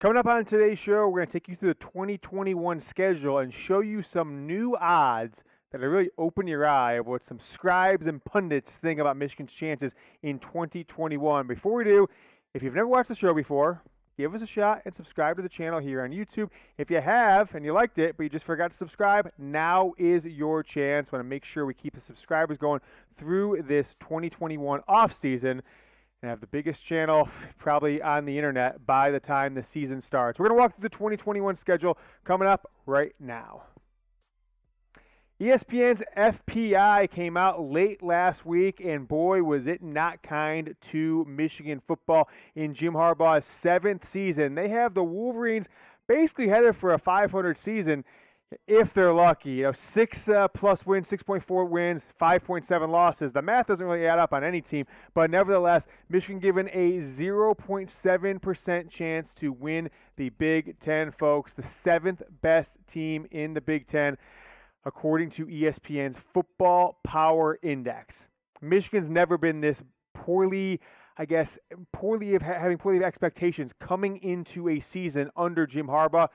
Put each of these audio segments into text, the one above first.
Coming up on today's show, we're going to take you through the 2021 schedule and show you some new odds that will really open your eye of what some scribes and pundits think about Michigan's chances in 2021. Before we do, if you've never watched the show before, give us a shot and subscribe to the channel here on YouTube. If you have and you liked it, but you just forgot to subscribe, now is your chance. We want to make sure we keep the subscribers going through this 2021 off season and have the biggest channel probably on the internet by the time the season starts. We're going to walk through the 2021 schedule coming up right now. ESPN's FPI came out late last week, and boy, was it not kind to Michigan football in Jim Harbaugh's 7th season. They have the Wolverines basically headed for a 500 season if they're lucky. 6 plus wins, 6.4 wins, 5.7 losses. The math doesn't really add up on any team, but nevertheless, Michigan given a 0.7% chance to win the Big Ten, folks. The 7th best team in the Big Ten, according to ESPN's Football Power Index. Michigan's never been this having poorly expectations coming into a season under Jim Harbaugh.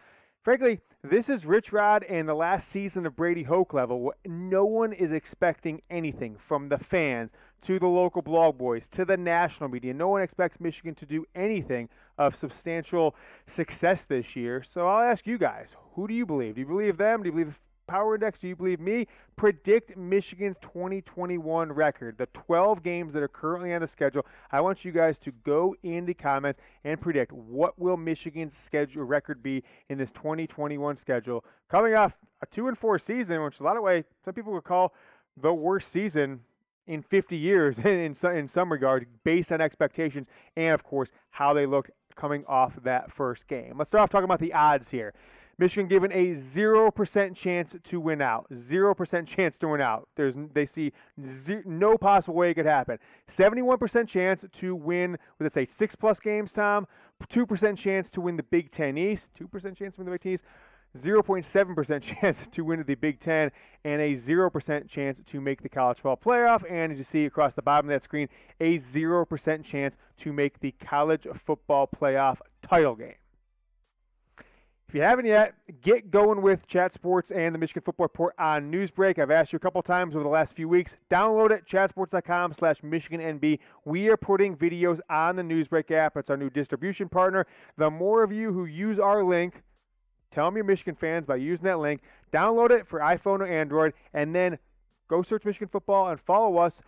Frankly, this is Rich Rod and the last season of Brady Hoke level. No one is expecting anything from the fans to the local blog boys to the national media. No one expects Michigan to do anything of substantial success this year. So I'll ask you guys, who do you believe? Do you believe them? Do you believe Power Index? Do you believe me? Predict Michigan's 2021 record, the 12 games that are currently on the schedule. I want you guys to go in the comments and predict what will Michigan's schedule record be in this 2021 schedule, coming off a 2-4 season, which a lot of way some people would call the worst season in 50 years in some regards, based on expectations and, of course, how they looked coming off that first game. Let's start off talking about the odds here. Michigan given a 0% chance to win out. 0% chance to win out. They see no possible way it could happen. 71% chance to win, let's say 6+ games, Tom. 2% chance to win the Big Ten East. 2% chance to win the Big Ten East. 0.7% chance to win the Big Ten, and a 0% chance to make the college football playoff. And as you see across the bottom of that screen, a 0% chance to make the college football playoff title game. If you haven't yet, get going with Chat Sports and the Michigan Football Report on Newsbreak. I've asked you a couple times over the last few weeks. Download it, chatsports.com/MichiganNB. We are putting videos on the Newsbreak app. It's our new distribution partner. The more of you who use our link, tell them you're Michigan fans by using that link. Download it for iPhone or Android, and then go search Michigan Football and follow us.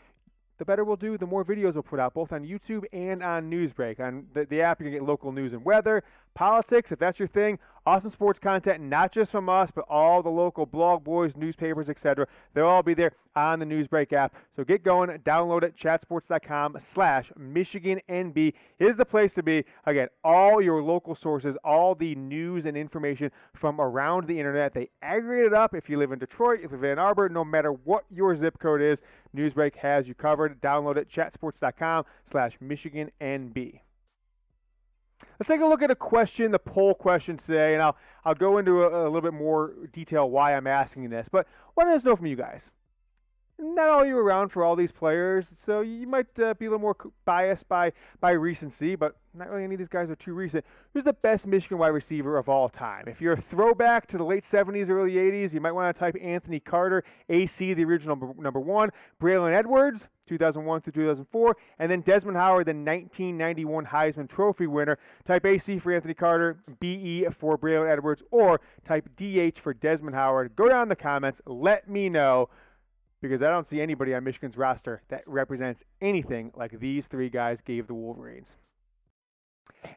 The better we'll do, the more videos we'll put out, both on YouTube and on Newsbreak. On the app, you can get local news and weather, politics, if that's your thing, awesome sports content, not just from us, but all the local blog boys, newspapers, etc. They'll all be there on the Newsbreak app. So get going, download it, chatsports.com/MichiganNB is the place to be. Again, all your local sources, all the news and information from around the internet. They aggregate it up. If you live in Detroit, if you live in Ann Arbor, no matter what your zip code is, Newsbreak has you covered. Download it, chatsports.com/MichiganNB. Let's take a look at the poll question today, and I'll go into a little bit more detail why I'm asking this. But what does know from you guys? Not all you around for all these players, so you might be a little more biased by recency, but not really any of these guys are too recent. Who's the best Michigan wide receiver of all time? If you're a throwback to the late 70s, early 80s, you might want to type Anthony Carter, AC, the original number 1, Braylon Edwards, 2001 through 2004, and then Desmond Howard, the 1991 Heisman Trophy winner. Type AC for Anthony Carter, BE for Braylon Edwards, or type DH for Desmond Howard. Go down in the comments, let me know, because I don't see anybody on Michigan's roster that represents anything like these three guys gave the Wolverines.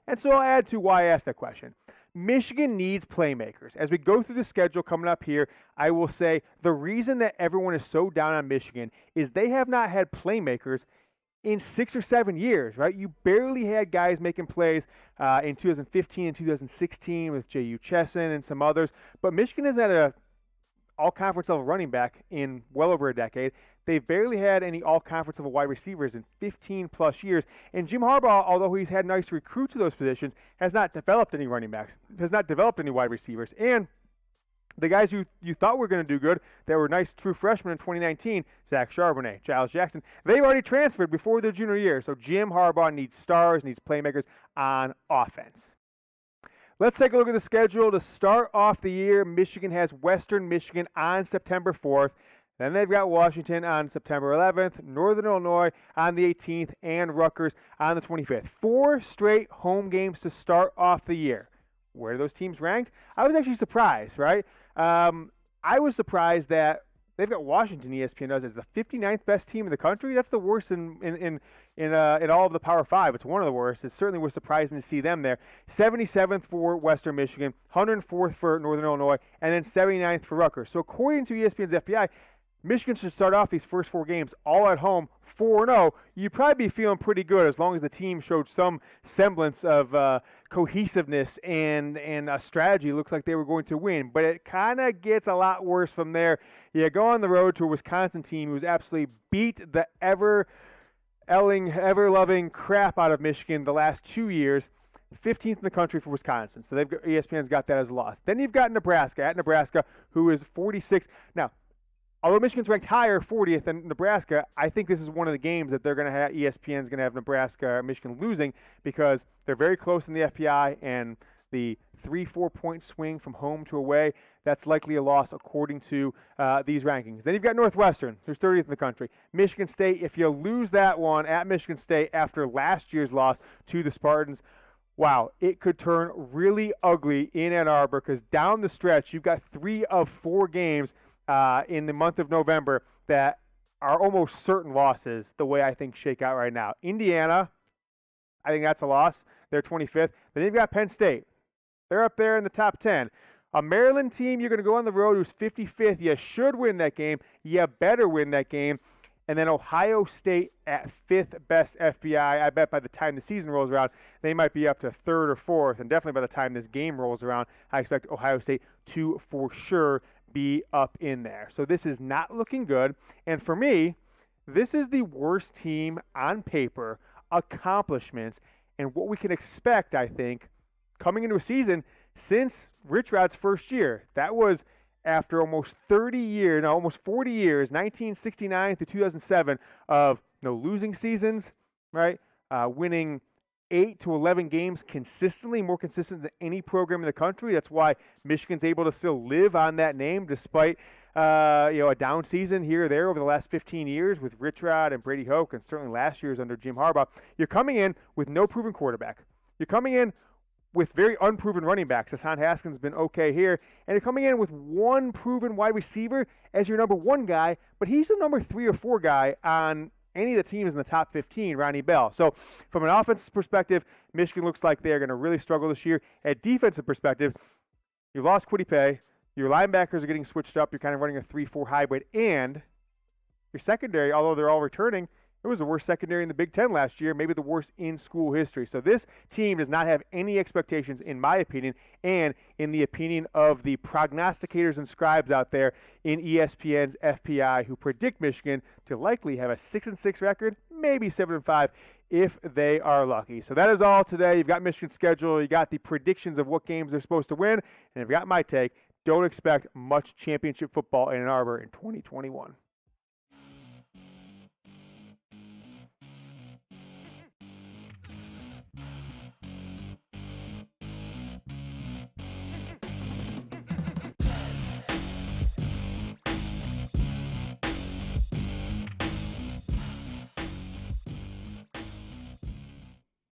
And so I'll add to why I asked that question. Michigan needs playmakers. As we go through the schedule coming up here, I will say the reason that everyone is so down on Michigan is they have not had playmakers in 6 or 7 years, right? You barely had guys making plays in 2015 and 2016 with J.U. Chesson and some others, but Michigan has had a all-conference level running back in well over a decade. They've barely had any all-conference level wide receivers in 15-plus years. And Jim Harbaugh, although he's had nice recruits to those positions, has not developed any running backs, has not developed any wide receivers. And the guys you thought were going to do good, that were nice true freshmen in 2019, Zach Charbonnet, Giles Jackson, they've already transferred before their junior year. So Jim Harbaugh needs stars, needs playmakers on offense. Let's take a look at the schedule. To start off the year, Michigan has Western Michigan on September 4th. Then they've got Washington on September 11th, Northern Illinois on the 18th, and Rutgers on the 25th. 4 straight home games to start off the year. Where are those teams ranked? I was actually surprised, right? I was surprised that they've got Washington, ESPN does, as the 59th best team in the country. That's the worst in all of the Power 5. It's one of the worst. It certainly was surprising to see them there. 77th for Western Michigan, 104th for Northern Illinois, and then 79th for Rutgers. So according to ESPN's FPI, Michigan should start off these first 4 games all at home 4-0. You'd probably be feeling pretty good as long as the team showed some semblance of cohesiveness and a strategy. Looks like they were going to win. But it kind of gets a lot worse from there. You go on the road to a Wisconsin team who's absolutely beat the ever-loving crap out of Michigan the last 2 years. 15th in the country for Wisconsin. So ESPN's got that as a loss. Then you've got Nebraska, at Nebraska, who is 46. Now, although Michigan's ranked higher, 40th, than Nebraska, I think this is one of the games that they're going to have. ESPN's going to have Nebraska or Michigan losing because they're very close in the FPI, and the 3-4 point swing from home to away, that's likely a loss according to these rankings. Then you've got Northwestern, who's 30th in the country. Michigan State, if you lose that one at Michigan State after last year's loss to the Spartans, wow, it could turn really ugly in Ann Arbor because down the stretch, you've got 3 of 4 games in the month of November that are almost certain losses the way I think shake out right now. Indiana, I think that's a loss. They're 25th. Then you've got Penn State. They're up there in the top 10. A Maryland team, you're going to go on the road who's 55th. You should win that game. You better win that game. And then Ohio State at 5th best FPI. I bet by the time the season rolls around, they might be up to 3rd or 4th. And definitely by the time this game rolls around, I expect Ohio State to for sure be up in there. So this is not looking good. And for me, this is the worst team on paper, accomplishments, and what we can expect, I think, coming into a season since Rich Rod's first year. That was after almost 30 years, no, almost 40 years, 1969 to 2007 of no losing seasons, right? Winning 8 to 11 games consistently, more consistent than any program in the country. That's why Michigan's able to still live on that name despite a down season here or there over the last 15 years with Rich Rod and Brady Hoke, and certainly last year's under Jim Harbaugh. You're coming in with no proven quarterback. You're coming in with very unproven running backs. Hassan Haskins has been okay here. And you're coming in with one proven wide receiver as your number 1 guy, but he's the number 3 or 4 guy on any of the teams in the top 15, Ronnie Bell. So from an offensive perspective, Michigan looks like they're going to really struggle this year. At defensive perspective, you lost Kwity Paye. Your linebackers are getting switched up. You're kind of running a 3-4 hybrid. And your secondary, although they're all returning, it was the worst secondary in the Big Ten last year, maybe the worst in school history. So this team does not have any expectations, in my opinion, and in the opinion of the prognosticators and scribes out there in ESPN's FPI who predict Michigan to likely have a 6-6 record, maybe 7-5 if they are lucky. So that is all today. You've got Michigan's schedule. You got the predictions of what games they're supposed to win, and you've got my take. Don't expect much championship football in Ann Arbor in 2021.